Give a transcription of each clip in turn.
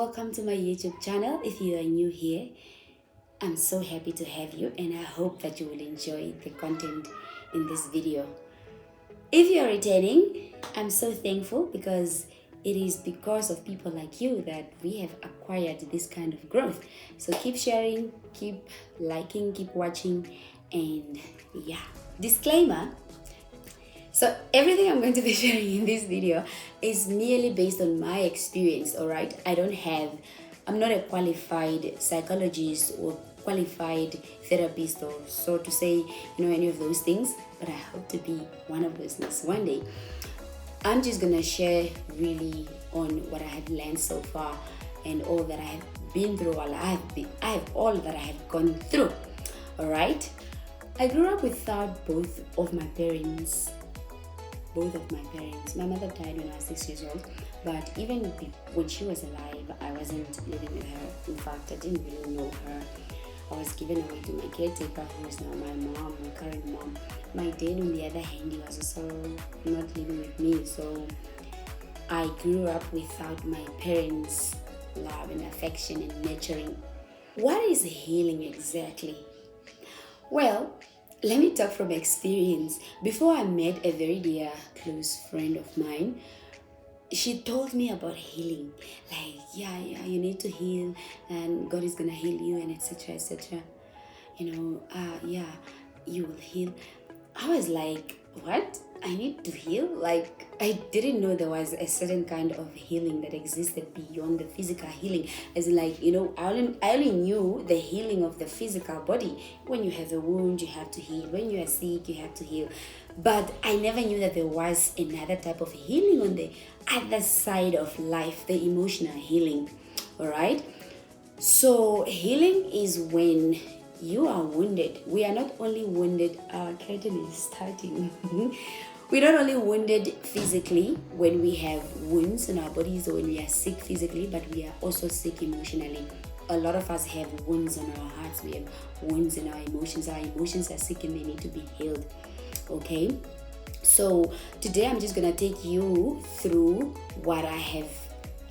welcome to my YouTube channel. If you are new here, I'm so happy to have you and I hope that you will enjoy the content in this video. If you're returning, I'm so thankful because it is because of people like you that we have acquired this kind of growth. So keep sharing, keep liking, keep watching, and yeah. Disclaimer. So everything I'm going to be sharing in this video is merely based on my experience, all right? I'm not a qualified psychologist or qualified therapist or so to say, any of those things, but I hope to be one of those things one day. I'm just gonna share really on what I have learned so far and all that I have been through while I have all that I have gone through, all right? I grew up without both of my parents. My mother died when I was 6 years old, but even when she was alive, I wasn't living with her. In fact, I didn't really know her. I was given away to my caretaker, who is now my mom, my current mom. My dad, on the other hand, he was also not living with me, so I grew up without my parents' love and affection and nurturing. What is healing exactly? Well, let me talk from experience. Before I met a very dear close friend of mine, she told me about healing. Like, yeah, you need to heal and God is gonna heal you and etc. etc. Yeah, you will heal. I was like, what? I need to heal? Like, I didn't know there was a certain kind of healing that existed beyond the physical healing. As in, like, I only knew the healing of the physical body. When you have a wound, you have to heal. When you are sick, you have to heal. But I never knew that there was another type of healing on the other side of life, the emotional healing. All right? So healing is when you are wounded. We are not only wounded, our curtain is starting. We're not only wounded physically when we have wounds in our bodies or when we are sick physically, but we are also sick emotionally. A lot of us have wounds on our hearts. We have wounds in our emotions. Our emotions are sick and they need to be healed. Okay? So today I'm just gonna take you through what I have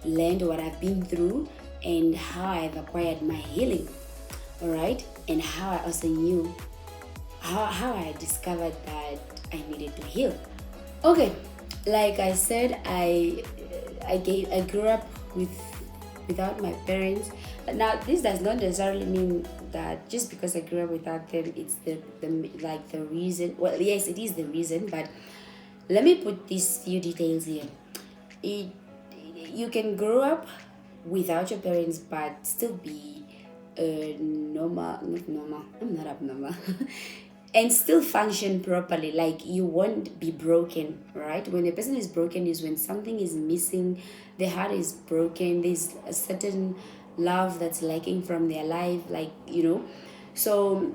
learned, what I've been through, and how I've acquired my healing. All right? And how I also knew how I discovered that I needed to heal. Okay, like I said, I grew up without my parents. Now, this does not necessarily mean that just because I grew up without them, it's the reason. Well, yes, it is the reason, but let me put these few details here. You can grow up without your parents, but still be not normal. I'm not abnormal. And still function properly. Like, you won't be broken, right? When a person is broken is when something is missing, their heart is broken, there's a certain love that's lacking from their life, so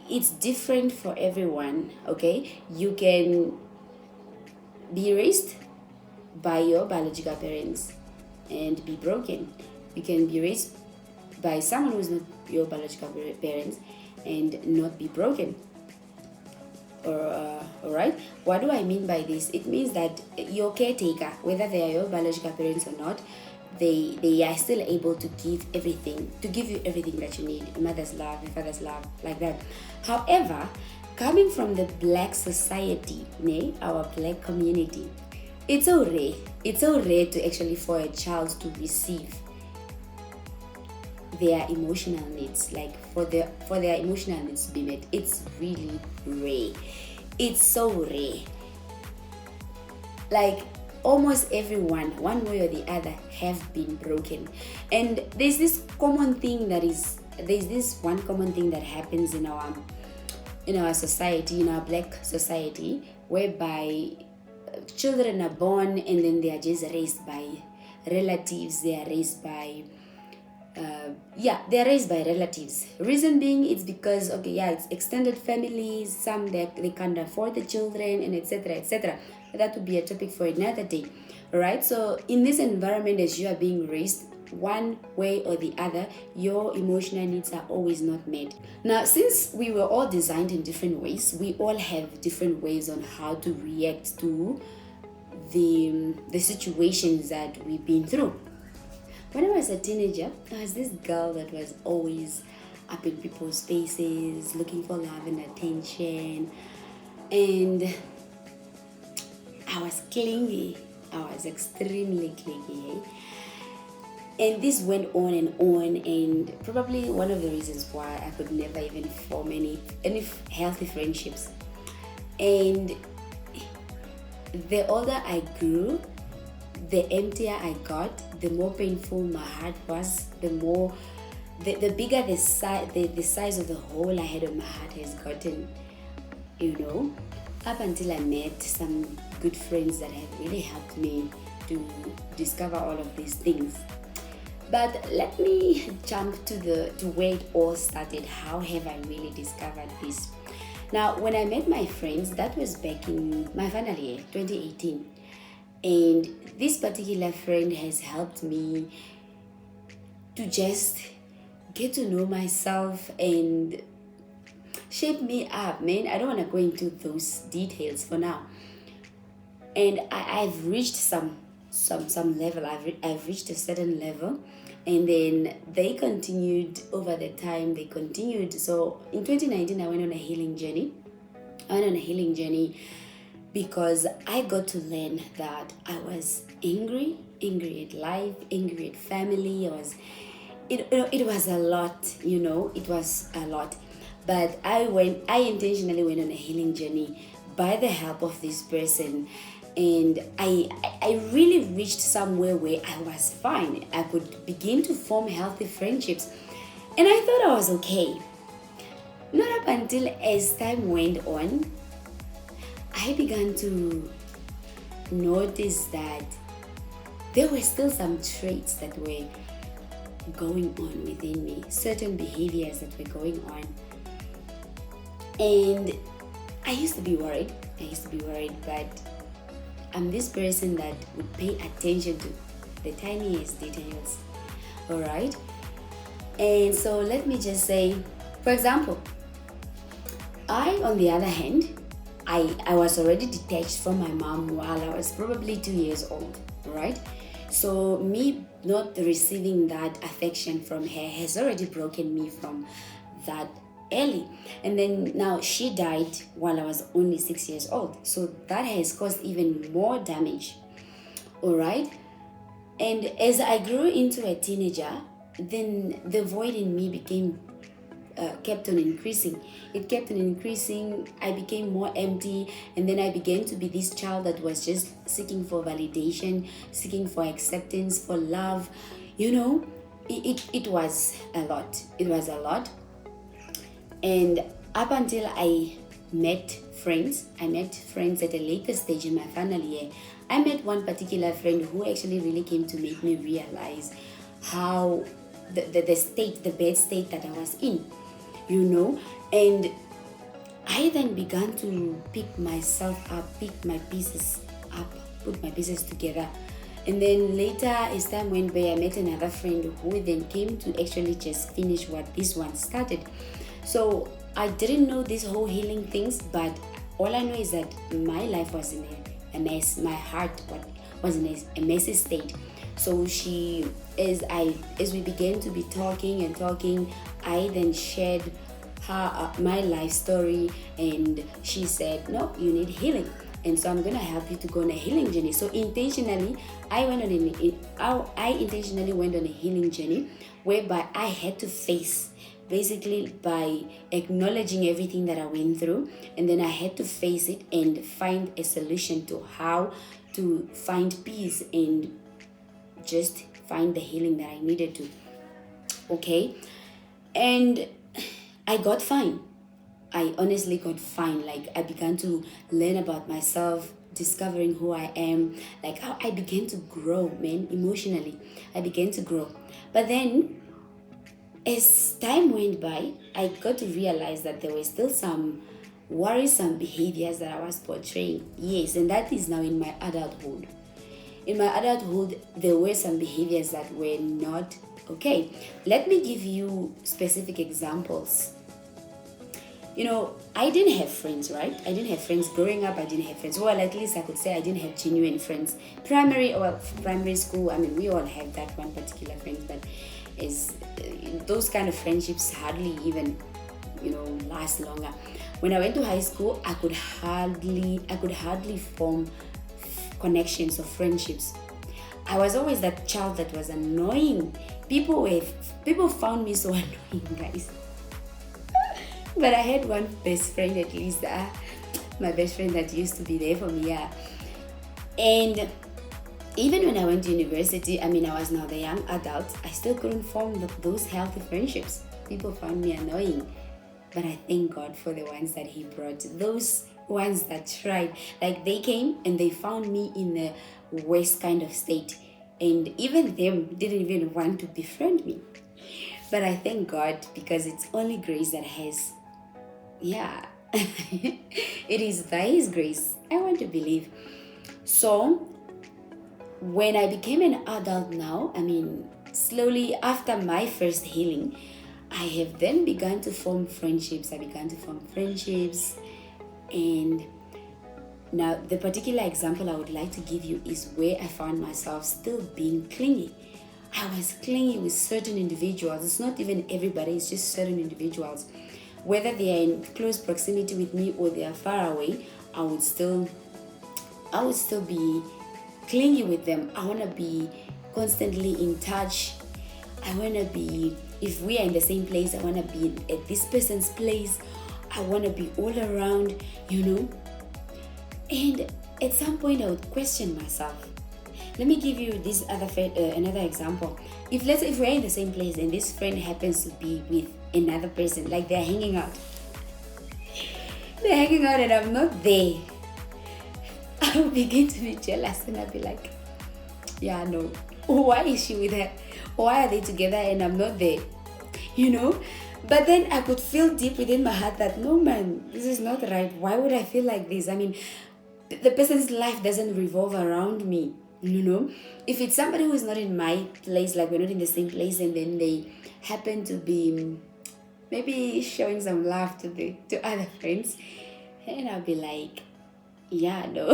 it's different for everyone. Okay, you can be raised by your biological parents and be broken. You can be raised by someone who's not your biological parents and not be broken. All right, what do I mean by this? It means that your caretaker, whether they are your biological parents or not, they are still able to give you everything that you need: a mother's love, a father's love, like that. However, coming from the black society, our black community, it's so rare to actually for a child to receive their emotional needs, like for their emotional needs to be met. It's really rare. It's so rare. Like, almost everyone, one way or the other, have been broken. And there's this one common thing that happens in our society, in our black society, whereby children are born and then they are just raised by relatives. They are raised by they're raised by relatives. Reason being, it's because it's extended families. Some they can't afford the children, and etc. etc. That would be a topic for another day. All right. So in this environment, as you are being raised, one way or the other, your emotional needs are always not met. Now, since we were all designed in different ways, we all have different ways on how to react to the situations that we've been through. When I was a teenager, there was this girl that was always up in people's faces, looking for love and attention. And I was clingy. I was extremely clingy. Eh? And this went on, and probably one of the reasons why I could never even form any healthy friendships. And the older I grew, the emptier I got, the more painful my heart was, the bigger the size of the hole I had on my heart has gotten, up until I met some good friends that have really helped me to discover all of these things. But let me jump to where it all started. How have I really discovered this? Now, when I met my friends, that was back in my final year, 2018. And this particular friend has helped me to just get to know myself and shape me up, man. I don't want to go into those details for now. And I've reached some level. I've reached a certain level, and then they continued over the time. They continued. So in 2019, I went on a healing journey. Because I got to learn that I was angry at life, angry at family. It was a lot, it was a lot. But I intentionally went on a healing journey by the help of this person. And I really reached somewhere where I was fine. I could begin to form healthy friendships. And I thought I was okay. Not up until as time went on, I began to notice that there were still some traits that were going on within me, certain behaviors that were going on. And I used to be worried, but I'm this person that would pay attention to the tiniest details, all right? And so let me just say, for example, on the other hand, I was already detached from my mom while I was probably 2 years old, right? So me not receiving that affection from her has already broken me from that early. And then now she died while I was only 6 years old. So that has caused even more damage, all right? And as I grew into a teenager, then the void in me kept on increasing. It kept on increasing. I became more empty, and then I began to be this child that was just seeking for validation, seeking for acceptance, for love. It was a lot. It was a lot. And up until I met friends at a later stage in my final year. I met one particular friend who actually really came to make me realize how the bad state that I was in. And I then began to pick myself up, pick my pieces up, put my pieces together. And then later, as time went by, I met another friend who then came to actually just finish what this one started. So I didn't know this whole healing things, but all I know is that my life was in a mess. My heart was in a messy state. So as we began to be talking, I then shared my life story, and she said, no, you need healing, and so I'm gonna help you to go on a healing journey. So intentionally, I intentionally went on a healing journey whereby I had to face, basically by acknowledging everything that I went through, and then I had to face it and find a solution to how to find peace and just find the healing that I needed to. Okay, and I got fine. I honestly got fine. Like, I began to learn about myself, discovering who I am. Like, how I began to grow, man, emotionally. I began to grow. But then, as time went by, I got to realize that there were still some worrisome behaviors that I was portraying. Yes, and that is now in my adulthood. In my adulthood, there were some behaviors that were not okay. Let me give you specific examples. I didn't have friends, right? I didn't have friends growing up. I didn't have friends. Well, at least I could say I didn't have genuine friends. Primary school, I mean, we all have that one particular friend, but is those kind of friendships hardly even, last longer. When I went to high school, I could hardly form connections or friendships. I was always that child that was annoying. People found me so annoying, guys. But I had one best friend, at least, my best friend that used to be there for me, And even when I went to university, I mean, I was now the young adult, I still couldn't form those healthy friendships. People found me annoying. But I thank God for the ones that He brought, those ones that tried. Like, they came and they found me in the worst kind of state. And even them didn't even want to befriend me. But I thank God, because it's only grace that has, it is by His grace, I want to believe. So, when I became an adult now, I mean, slowly after my first healing, I have then begun to form friendships. And now the particular example I would like to give you is where I found myself still being clingy. I was clingy with certain individuals. It's not even everybody, it's just certain individuals. Whether they are in close proximity with me or they are far away, I would still be clingy with them. I want to be constantly in touch. I want to be, if we are in the same place, I want to be at this person's place. I want to be all around, And at some point I would question myself. Let me give you this another example. If we're in the same place and this friend happens to be with another person, like they're hanging out and I'm not there, I'll begin to be jealous and I'll be like, yeah, no, why is she with her? Why are they together and I'm not there? But then I could feel deep within my heart that, no, man, this is not right. Why would I feel like this? I mean, the person's life doesn't revolve around me. If it's somebody who is not in my place, like we're not in the same place, and then they happen to be maybe showing some love to other friends, and I'll be like, yeah, no.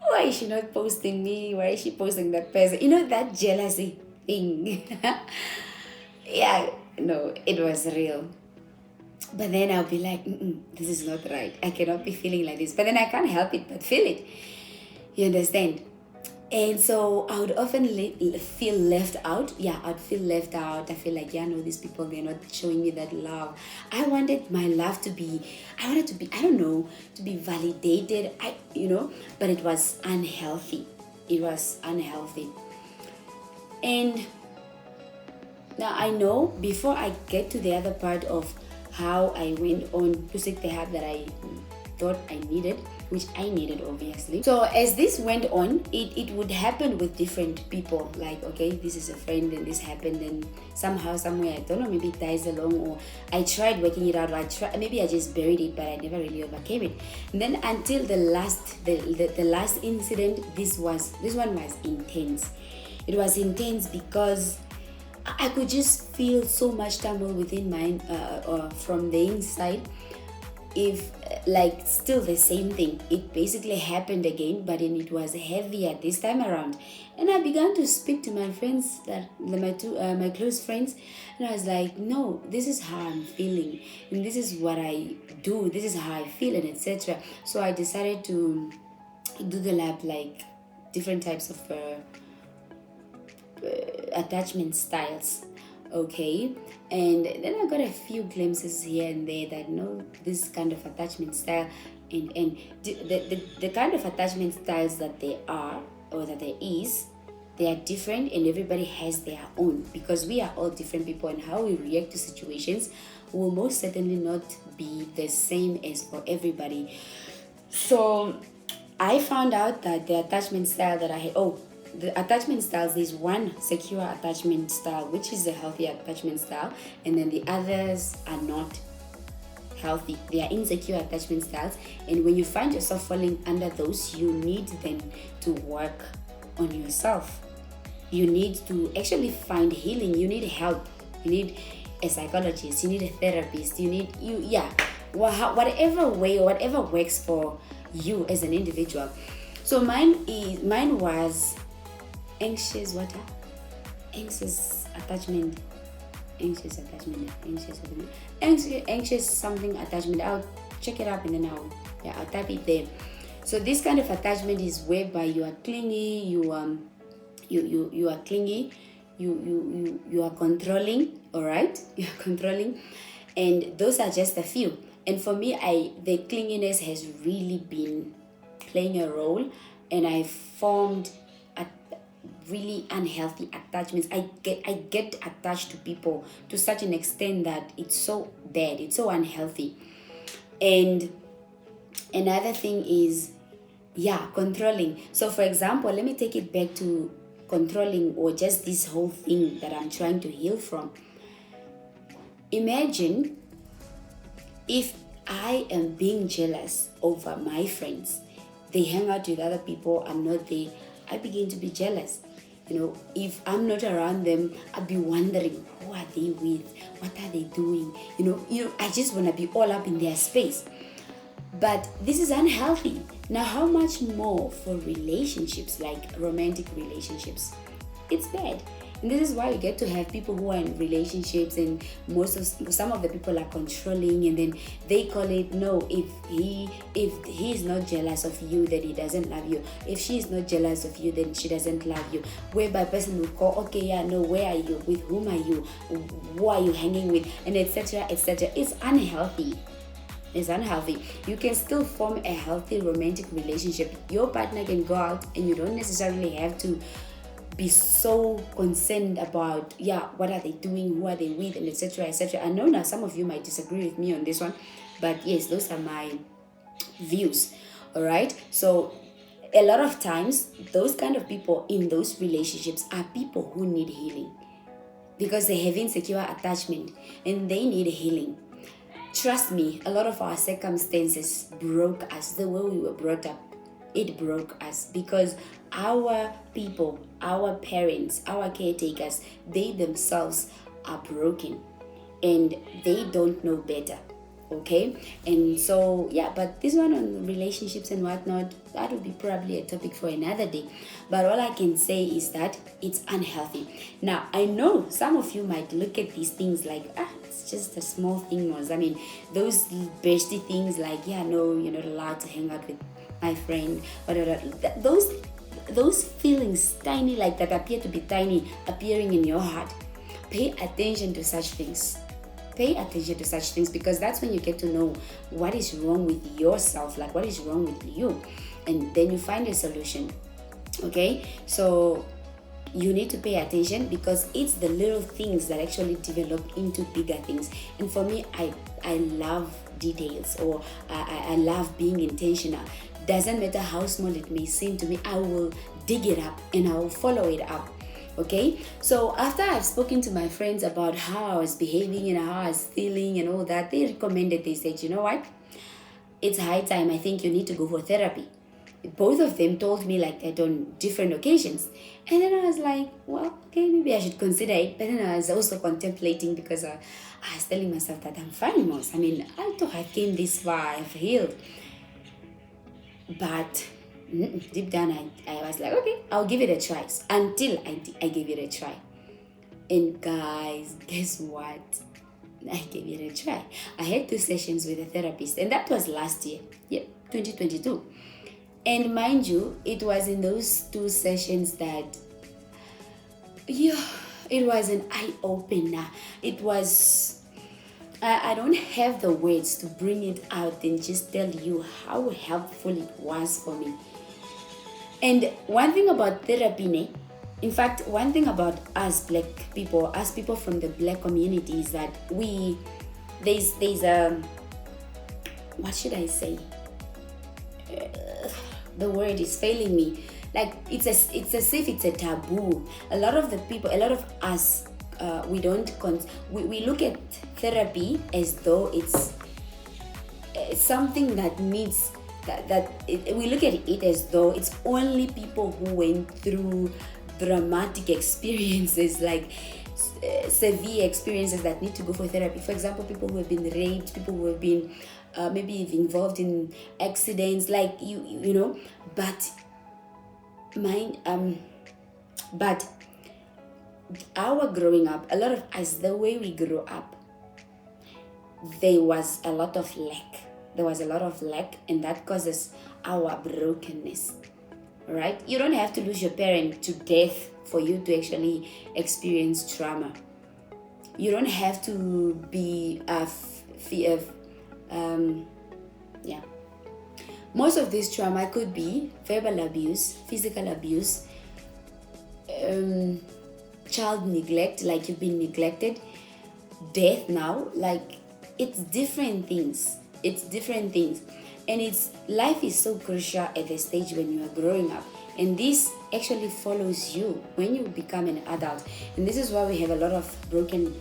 Why is she not posting me? Why is she posting that person? That jealousy thing. Yeah, no, it was real. But then I'll be like, this is not right. I cannot be feeling like this. But then I can't help it but feel it. You understand? And so I would often feel left out. Yeah, I'd feel left out. I feel like, these people, they're not showing me that love. I wanted my love to be validated, but it was unhealthy. And now I know, before I get to the other part of how I went on to seek the help that I thought I needed, which I needed, obviously. So as this went on, it would happen with different people. Like, okay, this is a friend and this happened, and somehow, somewhere, I don't know, maybe it dies along, or I tried working it out, or maybe I just buried it, but I never really overcame it. And then until the last incident, this one was intense. It was intense because I could just feel so much turmoil within mine, from the inside. If still the same thing, it basically happened again, but then it was heavier this time around. And I began to speak to my friends, my close friends, and I was like, no, this is how I'm feeling, and this is what I do, this is how I feel, and etc. So I decided to do the lab, like different types of attachment styles. Okay, and then I got a few glimpses here and there that this kind of attachment style, and the kind of attachment styles that there are, or that there is, they are different, and everybody has their own, because we are all different people, and how we react to situations will most certainly not be the same as for everybody. So I found out that the attachment style that I had, the attachment styles, there's one secure attachment style, which is a healthy attachment style, and then the others are not healthy. They are insecure attachment styles, and when you find yourself falling under those, you need then to work on yourself. You need to actually find healing. You need help. You need a psychologist, you need a therapist, whatever way or whatever works for you as an individual. So mine was anxious attachment attachment. I'll check it up and then I'll type it there. So this kind of attachment is whereby you are clingy, you are clingy, you are controlling, all right? You are controlling, and those are just a few. And for me, the clinginess has really been playing a role, and I formed really unhealthy attachments. I get attached to people to such an extent that it's so bad, it's so unhealthy. And another thing is controlling. So for example, let me take it back to controlling, or just this whole thing that I'm trying to heal from. Imagine if I am being jealous over my friends. They hang out with other people, I'm not there, I begin to be jealous. If I'm not around them, I'll be wondering, who are they with? What are they doing? I just want to be all up in their space. But this is unhealthy. Now, how much more for relationships, like romantic relationships? It's bad. And this is why you get to have people who are in relationships, and some of the people are controlling, and then they call it, no, if he is not jealous of you, then he doesn't love you. If she is not jealous of you, then she doesn't love you. Whereby a person will call, okay, yeah, no, where are you? With whom are you? Who are you hanging with? And etc. etc. It's unhealthy. It's unhealthy. You can still form a healthy romantic relationship. Your partner can go out, and you don't necessarily have to be so concerned about what are they doing, who are they with, and etc. etc. I know now some of you might disagree with me on this one, but yes, those are my views. All right, so a lot of times those kind of people in those relationships are people who need healing, because they have insecure attachment and they need healing. Trust me, a lot of our circumstances broke us. The way we were brought up, it broke us, because our people, our parents, our caretakers, they themselves are broken and they don't know better. Okay, and so but this one on relationships and whatnot, that would be probably a topic for another day. But all I can say is that it's unhealthy. Now, I know some of you might look at these things like, it's just a small thing. I mean, those bestie things like, no, you're not allowed to hang out with my friend, whatever. Those feelings, tiny like that, appear to be tiny, appearing in your heart. Pay attention to such things. Pay attention to such things, because that's when you get to know what is wrong with yourself, like what is wrong with you, and then you find a solution. Okay, so you need to pay attention, because it's the little things that actually develop into bigger things. And for me, I love details, or I love being intentional. Doesn't matter how small it may seem to me, I will dig it up and I will follow it up. Okay, so after I've spoken to my friends about how I was behaving and how I was feeling and all that, they said, you know what, it's high time, I think you need to go for therapy. Both of them told me like that on different occasions. And then I was like, well, okay, maybe I should consider it. But then I was also contemplating, because I was telling myself that I'm fine, Mos. I mean, I thought I came this far, I've healed. But deep down, I was like, okay, I'll give it a try. Until I gave it a try. And guys, guess what? I gave it a try. I had 2 sessions with a therapist, and that was last year, 2022. And mind you, it was in those 2 sessions that, it was an eye-opener. It was, I don't have the words to bring it out and just tell you how helpful it was for me. And one thing about therapy, in fact, one thing about us black people, us people from the black community, is that there's what should I say? The word is failing me. Like it's as if it's a taboo. A lot of us, we look at therapy as though it's something that needs. We look at it as though it's only people who went through dramatic experiences, like severe experiences that need to go for therapy. For example, people who have been raped, people who have been maybe involved in accidents, like you know. But but our growing up, a lot of us, the way we grew up, there was a lot of lack. There was a lot of lack, and that causes our brokenness. Right? You don't have to lose your parent to death for you to actually experience trauma. You don't have to be most of this trauma could be verbal abuse, physical abuse, child neglect, like you've been neglected, death now, like it's different things. And life is so crucial at the stage when you are growing up, and this actually follows you when you become an adult. And this is why we have a lot of broken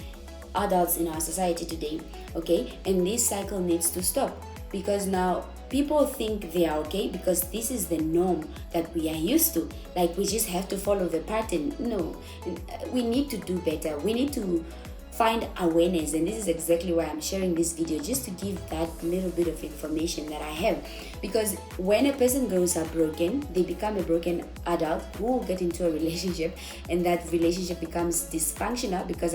adults in our society today, okay? And this cycle needs to stop, because now people think they are okay because this is the norm that we are used to, like we just have to follow the pattern. No, we need to do better. We need to find awareness, and this is exactly why I'm sharing this video, just to give that little bit of information that I have. Because when a person grows up broken, they become a broken adult who will get into a relationship, and that relationship becomes dysfunctional, because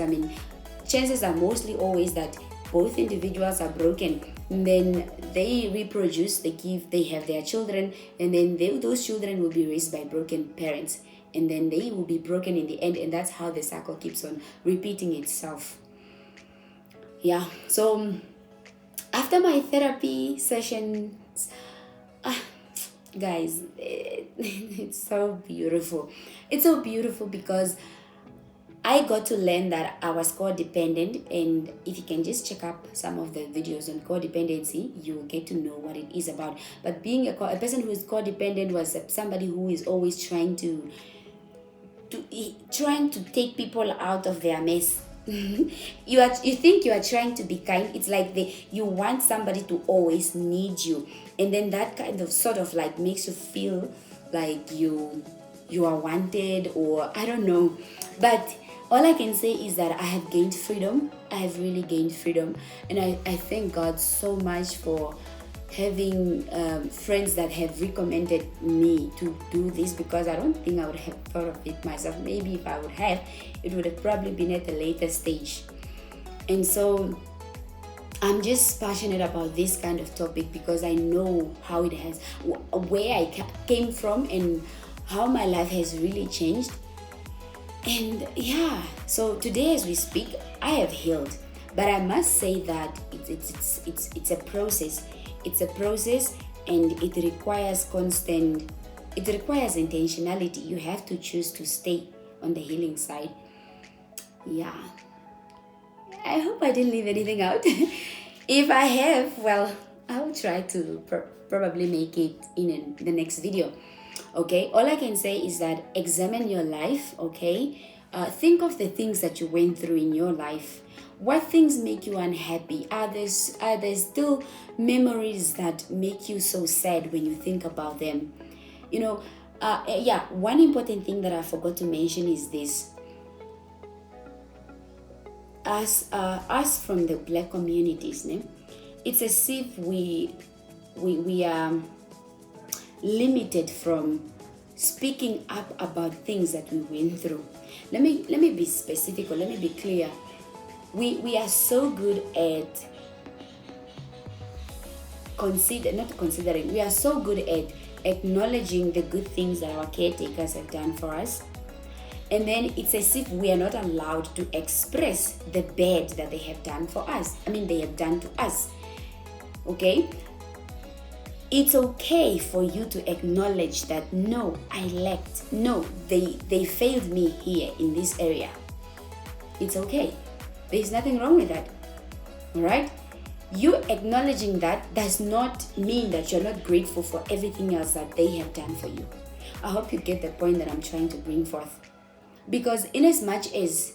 chances are mostly always that both individuals are broken, and then they reproduce, they have their children, and then those children will be raised by broken parents, and then they will be broken in the end, and that's how the cycle keeps on repeating itself. Yeah, so after my therapy sessions, guys, it's so beautiful. It's so beautiful because I got to learn that I was codependent, and if you can just check up some of the videos on codependency, you will get to know what it is about. But being a person who is codependent was somebody who is always trying to take people out of their mess. You think you are trying to be kind. It's like you want somebody to always need you, and then that kind of sort of like makes you feel like you are wanted, or I don't know. But all I can say is that I have gained freedom. I have really gained freedom, and I thank God so much for having friends that have recommended me to do this, because I don't think I would have thought of it myself. Maybe if I would have, it would have probably been at a later stage. And so I'm just passionate about this kind of topic because I know how it has, where I came from, and how my life has really changed. And yeah, so today as we speak, I have healed, but I must say that it's a process. It's a process, and it requires intentionality. You have to choose to stay on the healing side. Yeah, I hope I didn't leave anything out. If I have, well, I'll try to probably make it in the next video. Okay, all I can say is that examine your life. Okay, think of the things that you went through in your life. What things make you unhappy? Are there still memories that make you so sad when you think about them? One important thing that I forgot to mention is this. As us from the Black communities, it's as if we are limited from speaking up about things that we went through. Let me be specific, or let me be clear. We are so good at we are so good at acknowledging the good things that our caretakers have done for us, and then it's as if we are not allowed to express the bad that they have done for us. They have done to us. Okay, it's okay for you to acknowledge that, no, I lacked, no, they failed me here in this area. It's okay. There's nothing wrong with that. All right? You acknowledging that does not mean that you're not grateful for everything else that they have done for you. I hope you get the point that I'm trying to bring forth. Because in as much as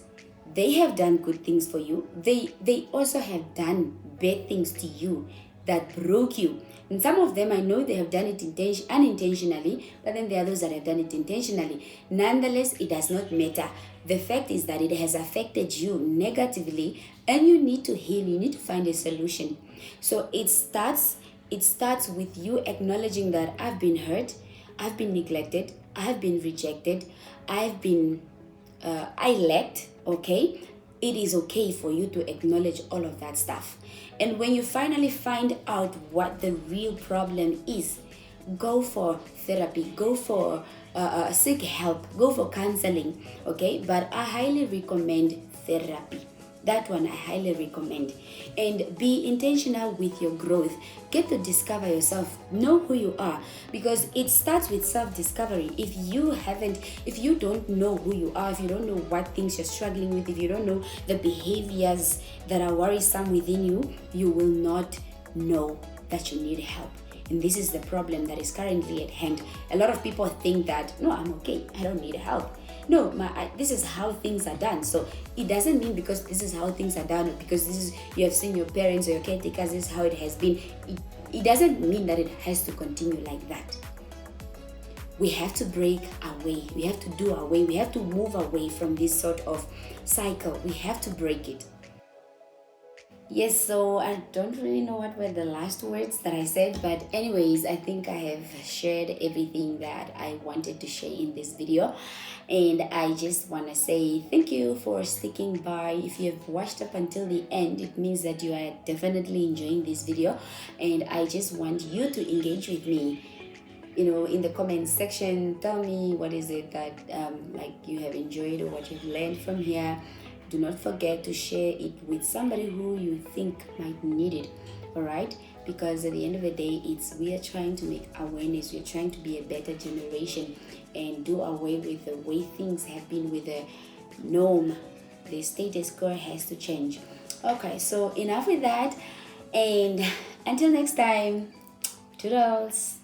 they have done good things for you, they also have done bad things to you that broke you. And some of them, I know they have done it unintentionally, but then there are those that have done it intentionally. Nonetheless, it does not matter. The fact is that it has affected you negatively, and you need to heal. You need to find a solution. So it starts with you acknowledging that I've been hurt, I've been neglected, I've been rejected, I lacked, okay? It is okay for you to acknowledge all of that stuff. And when you finally find out what the real problem is, go for therapy, go for seek help, go for counseling, okay? But I highly recommend therapy. That one I highly recommend. And be intentional with your growth. Get to discover yourself. Know who you are, because it starts with self-discovery. If you don't know who you are, if you don't know what things you're struggling with, if you don't know the behaviors that are worrisome within you, you will not know that you need help. And this is the problem that is currently at hand. A lot of people think that, no, I'm okay, I don't need help. No, this is how things are done. So it doesn't mean because this is how things are done, or because you have seen your parents or your caretakers, this is how it has been. It doesn't mean that it has to continue like that. We have to break away. We have to do away. We have to move away from this sort of cycle. We have to break it. Yes, so I don't really know what were the last words that I said, but anyways, I think I have shared everything that I wanted to share in this video. And I just want to say thank you for sticking by. If you have watched up until the end, it means that you are definitely enjoying this video. And I just want you to engage with me, in the comment section. Tell me what is it that like you have enjoyed or what you've learned from here. Do not forget to share it with somebody who you think might need it. All right, because at the end of the day, we are trying to make awareness. We're trying to be a better generation and do away with the way things have been, with the norm. The status quo has to change. Okay, so enough with that, and until next time, toodles.